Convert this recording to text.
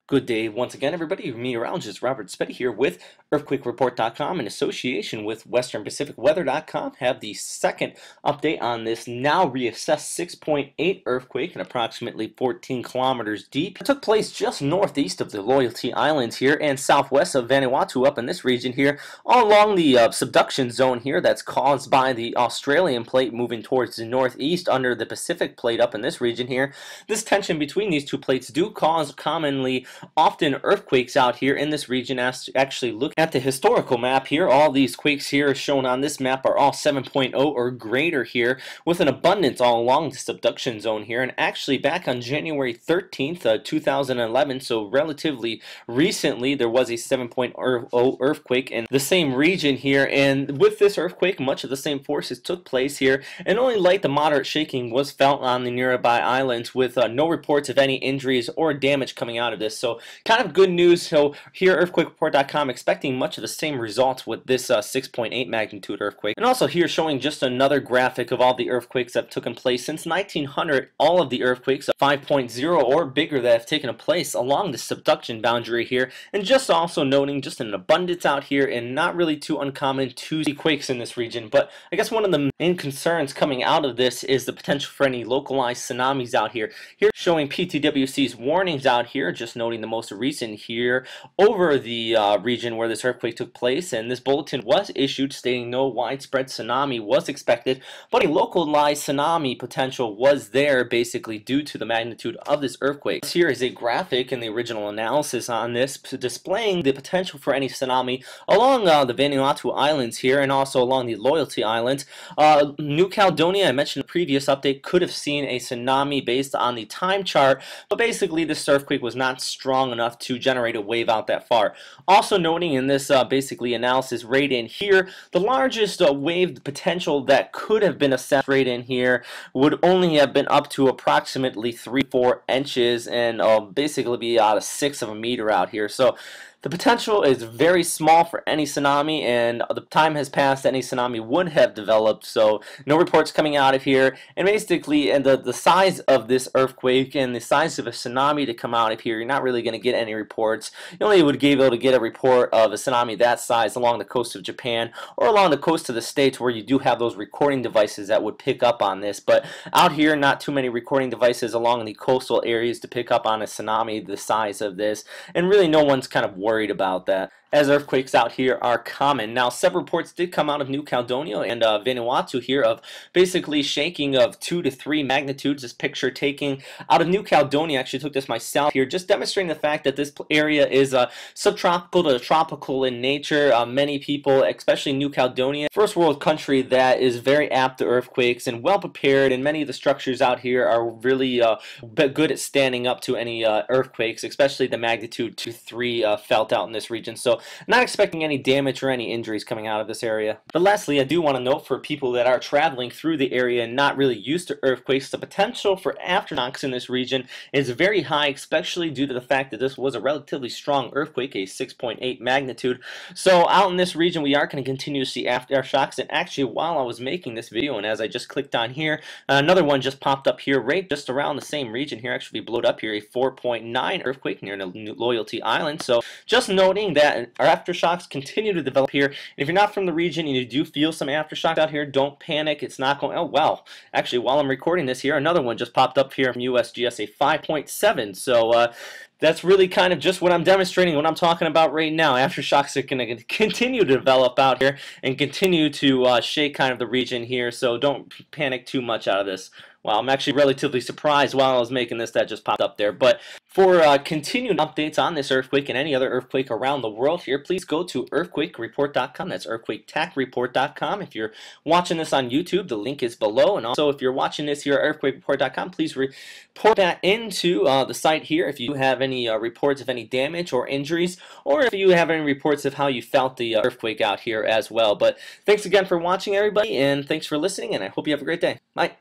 Good day once again, everybody. Meteorologist Robert Spetty here with EarthquakeReport.com in association with WesternPacificWeather.com. Have the second update on this now reassessed 6.8 earthquake and approximately 14 kilometers deep. It took place just northeast of the Loyalty Islands here and southwest of Vanuatu up in this region here, all along the subduction zone here that's caused by the Australian plate moving towards the northeast under the Pacific plate up in this region here. This tension between these two plates do cause commonly often earthquakes out here in this region. Actually look at the historical map here. All these quakes here shown on this map are all 7.0 or greater here, with an abundance all along the subduction zone here. And actually back on January 13th, 2011, so relatively recently, there was a 7.0 earthquake in the same region here. And with this earthquake, much of the same forces took place here, and only light to moderate shaking was felt on the nearby islands, with no reports of any injuries or damage coming out of this. So kind of good news. So here EarthquakeReport.com expecting much of the same results with this 6.8 magnitude earthquake. And also here showing just another graphic of all the earthquakes that have taken place since 1900. All of the earthquakes 5.0 or bigger that have taken place along the subduction boundary here. And just also noting just an abundance out here and not really too uncommon to see quakes in this region. But I guess one of the main concerns coming out of this is the potential for any localized tsunamis out here. Here showing PTWC's warnings out here, just noting the most recent here over the region where this earthquake took place, and this bulletin was issued stating no widespread tsunami was expected, but a localized tsunami potential was there basically due to the magnitude of this earthquake. Here is a graphic in the original analysis on this displaying the potential for any tsunami along the Vanuatu Islands here and also along the Loyalty Islands. New Caledonia, I mentioned in the previous update, could have seen a tsunami based on the time chart, but basically this earthquake was not strong enough to generate a wave out that far. Also noting in this basically analysis right in here, the largest wave potential that could have been assessed right in here would only have been up to approximately 3-4 inches and basically be out of 1/6 of a meter out here. So the potential is very small for any tsunami, and the time has passed any tsunami would have developed, so no reports coming out of here. And basically, and the size of this earthquake and the size of a tsunami to come out of here, you're not really going to get any reports. You only would be able to get a report of a tsunami that size along the coast of Japan or along the coast of the States, where you do have those recording devices that would pick up on this. But out here, not too many recording devices along the coastal areas to pick up on a tsunami the size of this, and really no one's kind of worried about that, as earthquakes out here are common. Now, several reports did come out of New Caledonia and Vanuatu here of basically shaking of 2 to 3 magnitudes. This picture taking out of New Caledonia, actually took this myself here, just demonstrating the fact that this area is subtropical to tropical in nature. Many people, especially New Caledonia, first world country that is very apt to earthquakes and well prepared, and many of the structures out here are really good at standing up to any earthquakes, especially the magnitude 2, 3 felt out in this region. So not expecting any damage or any injuries coming out of this area. But lastly, I do want to note for people that are traveling through the area and not really used to earthquakes, the potential for aftershocks in this region is very high, especially due to the fact that this was a relatively strong earthquake, a 6.8 magnitude. So out in this region, we are going to continue to see aftershocks. And actually, while I was making this video, and as I just clicked on here, another one just popped up here, right just around the same region here, actually blowed up here, a 4.9 earthquake near the Loyalty Island. So just noting that our aftershocks continue to develop here. And if you're not from the region and you do feel some aftershocks out here, don't panic. It's not going, oh well, actually while I'm recording this here, another one just popped up here from USGS, a 5.7. So that's really kind of just what I'm demonstrating, what I'm talking about right now. Aftershocks are going to continue to develop out here and continue to shake kind of the region here, so don't panic too much out of this. Well, I'm actually relatively surprised while I was making this that just popped up there. But for continued updates on this earthquake and any other earthquake around the world here, please go to EarthquakeReport.com. That's EarthquakeTechReport.com. If you're watching this on YouTube, the link is below. And also, if you're watching this here at EarthquakeReport.com, please report that into the site here if you have any reports of any damage or injuries, or if you have any reports of how you felt the earthquake out here as well. But thanks again for watching, everybody, and thanks for listening, and I hope you have a great day. Bye.